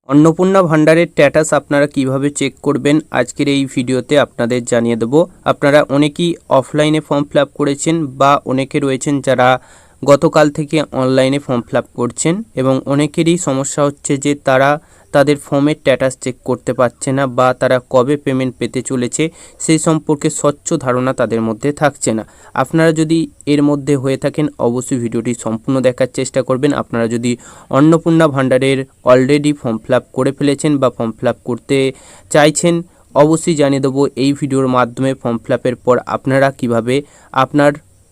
अन्नपूर्णा भाण्डारेर स्ट্যাটাস আপনারা কিভাবে চেক করবেন আজকের এই ভিডিওতে আপনাদের জানিয়ে দেব। আপনারা অনেকেই অফলাইনে ফর্ম ফিলআপ করেছেন বা অনেকে রয়েছেন যারা গতকাল থেকে অনলাইনে ফর্ম ফিলআপ করছেন এবং অনেকেরই সমস্যা হচ্ছে যে তারা তাদের ফর্মের স্ট্যাটাস চেক করতে পারছে না বা তারা কবে পেমেন্ট পেতে চলেছে সেই সম্পর্কে স্বচ্ছ ধারণা তাদের মধ্যে থাকছে না। আপনারা যদি এর মধ্যে হয়ে থাকেন অবশ্যই ভিডিওটি সম্পূর্ণ দেখার চেষ্টা করবেন। আপনারা যদি অন্নপূর্ণা ভাণ্ডারের অলরেডি ফর্ম ফিলআপ করে ফেলেছেন বা ফর্ম ফিলআপ করতে চাইছেন অবশ্যই জানিয়ে দেবো এই ভিডিওর মাধ্যমে ফর্ম ফিলআপের পর আপনারা কিভাবে আপনার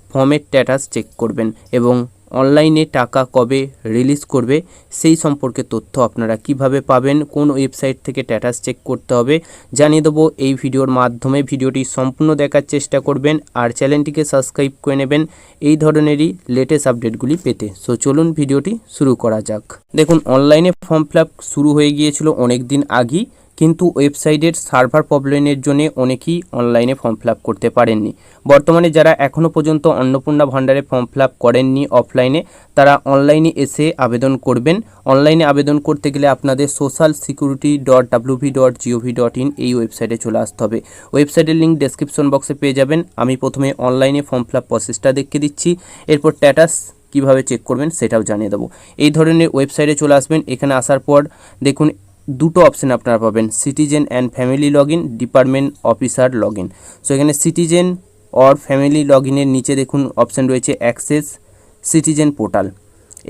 ফর্মের স্ট্যাটাস চেক করবেন এবং অনলাইনে টাকা কবে রিলিজ করবে সেই সম্পর্কে তথ্য আপনারা কিভাবে পাবেন, কোন ওয়েবসাইট থেকে স্ট্যাটাস চেক করতে হবে জানিয়ে দেবো এই ভিডিওর মাধ্যমে। ভিডিওটি সম্পূর্ণ দেখার চেষ্টা করবেন আর চ্যানেলটিকে সাবস্ক্রাইব করে নেবেন এই ধরনেরই লেটেস্ট আপডেটগুলি পেতে। সো চলুন ভিডিওটি শুরু করা যাক। দেখুন, অনলাইনে ফর্ম ফিলআপ শুরু হয়ে গিয়েছিল অনেক দিন আগেই, কিন্তু ওয়েবসাইটের সার্ভার প্রবলেমের জন্য অনেকেই অনলাইনে ফর্ম ফিলআপ করতে পারেননি। বর্তমানে যারা এখনও পর্যন্ত অন্নপূর্ণা ভাণ্ডারে ফর্ম ফিলআপ করেননি অফলাইনে, তারা অনলাইনে এসে আবেদন করবেন। অনলাইনে আবেদন করতে গেলে আপনাদের socialsecurity.wp.gov.in এই ওয়েবসাইটে চলে আসতে হবে। ওয়েবসাইটের লিঙ্ক ডেসক্রিপশন বক্সে পেয়ে যাবেন। আমি প্রথমে অনলাইনে ফর্ম ফিলআপ প্রসেসটা দেখিয়ে দিচ্ছি, এরপর স্ট্যাটাস কীভাবে চেক করবেন সেটাও জানিয়ে দেবো। এই ধরনের ওয়েবসাইটে চলে আসবেন। এখানে আসার পর দেখুন দুটো অপশন আপনারা পাবেন, citizen and family log in, department officer log in. So এখানে সিটিজেন অর ফ্যামিলি লগ ইনের নিচে দেখুন অপশান রয়েছে অ্যাক্সেস সিটিজেন পোর্টাল,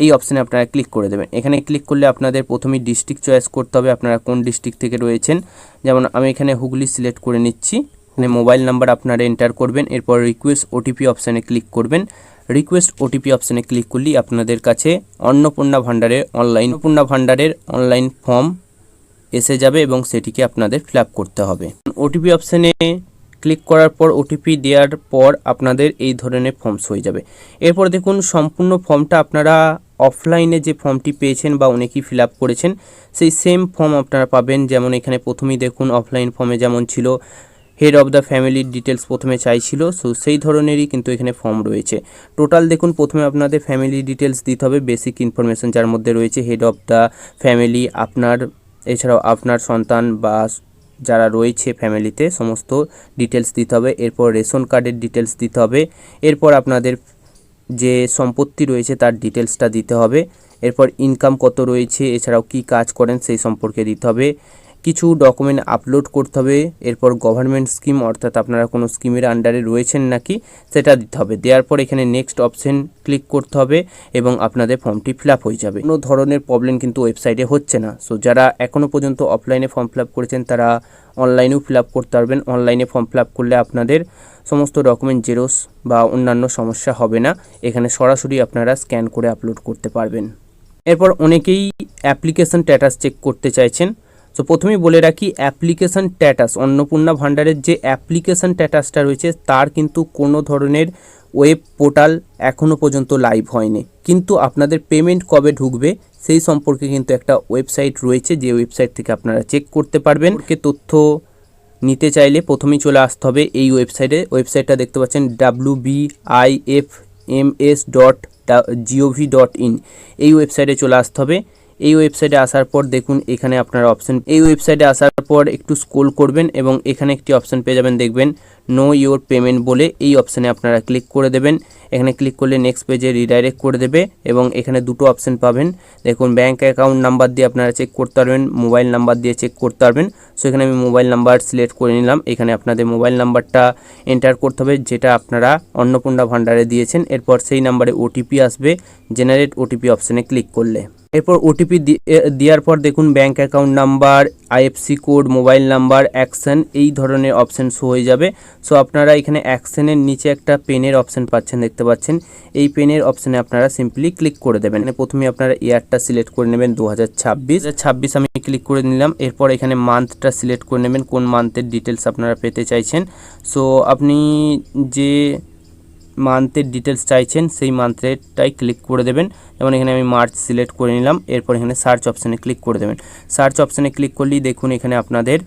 এই অপশানে আপনারা ক্লিক করে দেবেন। এখানে ক্লিক করলে আপনাদের প্রথমেই ডিস্ট্রিক্ট চয়েস করতে হবে, আপনারা কোন ডিস্ট্রিক্ট থেকে রয়েছেন। যেমন আমি এখানে হুগলি সিলেক্ট করে নিচ্ছি। এখানে মোবাইল নাম্বার আপনারা এন্টার করবেন, এরপর রিকোয়েস্ট ওটিপি অপশানে ক্লিক করবেন। রিকোয়েস্ট ওটিপি অপশানে ক্লিক করলেই আপনাদের কাছে অন্নপূর্ণা ভাণ্ডারের অনলাইন ফর্ম এসে যাবে এবং সেটিকে আপনাদের ফিলআপ করতে হবে। ওটিপি অপশানে ক্লিক করার পর ওটিপি দেওয়ার পর আপনাদের এই ধরনের ফর্মস হয়ে যাবে। এরপর দেখুন সম্পূর্ণ ফর্মটা আপনারা অফলাইনে যে ফর্মটি পেয়েছেন বা অনেকেই ফিলআপ করেছেন সেই সেম ফর্ম আপনারা পাবেন। যেমন এখানে প্রথমেই দেখুন অফলাইন ফর্মে যেমন ছিল হেড অফ দ্য ফ্যামিলির ডিটেলস প্রথমে চাইছিল, সো সেই ধরনেরই কিন্তু এখানে ফর্ম রয়েছে। টোটাল দেখুন প্রথমে আপনাদের ফ্যামিলি ডিটেলস দিতে হবে, বেসিক ইনফরমেশন যার মধ্যে রয়েছে হেড অফ দ্য ফ্যামিলি, আপনার এছাড়াও আপনার সন্তান বা যারা রয়েছে ফ্যামিলিতে সমস্ত ডিটেলস দিতে হবে। এরপর রেশন কার্ডের ডিটেলস দিতে হবে। এরপর আপনাদের যে সম্পত্তি রয়েছে তার ডিটেলসটা দিতে হবে। এরপর ইনকাম কত রয়েছে, এছাড়াও কি কাজ করেন সেই সম্পর্কে দিতে হবে। কিছু ডকুমেন্ট আপলোড করতে হবে। এরপর গভর্নমেন্ট স্কিম অর্থাৎ আপনারা কোনো স্কিমের আন্ডারে রয়েছেন নাকি সেটা দিতে হবে। দেওয়ার পর এখানে নেক্সট অপশন ক্লিক করতে হবে এবং আপনাদের ফর্মটি ফিলআপ হয়ে যাবে। কোনো ধরনের প্রবলেম কিন্তু ওয়েবসাইটে হচ্ছে না। সো যারা এখনও পর্যন্ত অফলাইনে ফর্ম ফিলআপ করেছেন তারা অনলাইনেও ফিলআপ করতে পারবেন। অনলাইনে ফর্ম ফিলআপ করলে আপনাদের সমস্ত ডকুমেন্ট জেরক্স বা অন্যান্য সমস্যা হবে না, এখানে সরাসরি আপনারা স্ক্যান করে আপলোড করতে পারবেন। এরপর অনেকেই অ্যাপ্লিকেশন স্ট্যাটাস চেক করতে চাইছেন। সো প্রথমেই বলে রাখি অ্যাপ্লিকেশান স্ট্যাটাস, অন্নপূর্ণা ভাণ্ডারের যে অ্যাপ্লিকেশান স্ট্যাটাসটা রয়েছে তার কিন্তু কোনো ধরনের ওয়েব পোর্টাল এখনও পর্যন্ত লাইভ হয়নি, কিন্তু আপনাদের পেমেন্ট কবে ঢুকবে সেই সম্পর্কে কিন্তু একটা ওয়েবসাইট রয়েছে, যে ওয়েবসাইট থেকে আপনারা চেক করতে পারবেন। তথ্য নিতে চাইলে প্রথমেই চলে আসতে হবে এই ওয়েবসাইটটা দেখতে পাচ্ছেন wbifms.gov.in, এই ওয়েবসাইটে চলে আসতে হবে। এই ওয়েবসাইটে আসার পর দেখুন এখানে আপনারা এই ওয়েবসাইটে আসার পর একটু স্ক্রল করবেন এবং এখানে একটি অপশান পেয়ে যাবেন, দেখবেন নো ইওর পেমেন্ট বলে, এই অপশানে আপনারা ক্লিক করে দেবেন। এখানে ক্লিক করলে নেক্সট পেজে রিডাইরেক্ট করে দেবে এবং এখানে দুটো অপশান পাবেন। দেখুন ব্যাঙ্ক অ্যাকাউন্ট নাম্বার দিয়ে আপনারা চেক করতে পারবেন, মোবাইল নাম্বার দিয়ে চেক করতে পারবেন। সো এখানে আমি মোবাইল নাম্বার সিলেক্ট করে নিলাম। এখানে আপনাদের মোবাইল নাম্বারটা এন্টার করতে হবে যেটা আপনারা অন্নপূর্ণা ভাণ্ডারে দিয়েছেন। এরপর সেই নাম্বারে ওটিপি আসবে, জেনারেট ওটিপি অপশানে ক্লিক করলে। এরপর ওটিপি দেওয়ার পর দেখুন bank account number, IFC code, mobile number, action এই ধরনের অপশান শো হয়ে যাবে। সো আপনারা এখানে অ্যাকশনের নিচে একটা পেনের অপশান পাচ্ছেন, দেখতে পাচ্ছেন এই পেনের অপশানে আপনারা সিম্পলি ক্লিক করে দেবেন। প্রথমে আপনারা ইয়ারটা সিলেক্ট করে নেবেন 2026 আমি ক্লিক করে নিলাম। এরপর এখানে মান্থটা সিলেক্ট করে নেবেন, কোন মান্থের ডিটেলস আপনারা পেতে চাইছেন। সো আপনি যে মান্থের ডিটেলস চাইছেন সেই মান্থেরটাই ক্লিক করে দেবেন। যেমন এখানে আমি মার্চ সিলেক্ট করে নিলাম। এরপর এখানে সার্চ অপশানে ক্লিক করে দেবেন। সার্চ অপশানে ক্লিক করলেই দেখুন এখানে আপনাদের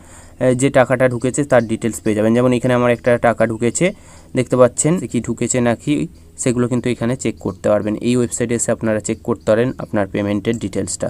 যে টাকাটা ঢুকেছে তার ডিটেলস পেয়ে যাবেন। যেমন এখানে আমার একটা টাকা ঢুকেছে, দেখতে পাচ্ছেন কি ঢুকেছে নাকি সেগুলো কিন্তু এখানে চেক করতে পারবেন। এই ওয়েবসাইটে এসে আপনারা চেক করতে পারেন আপনার পেমেন্টের ডিটেলসটা।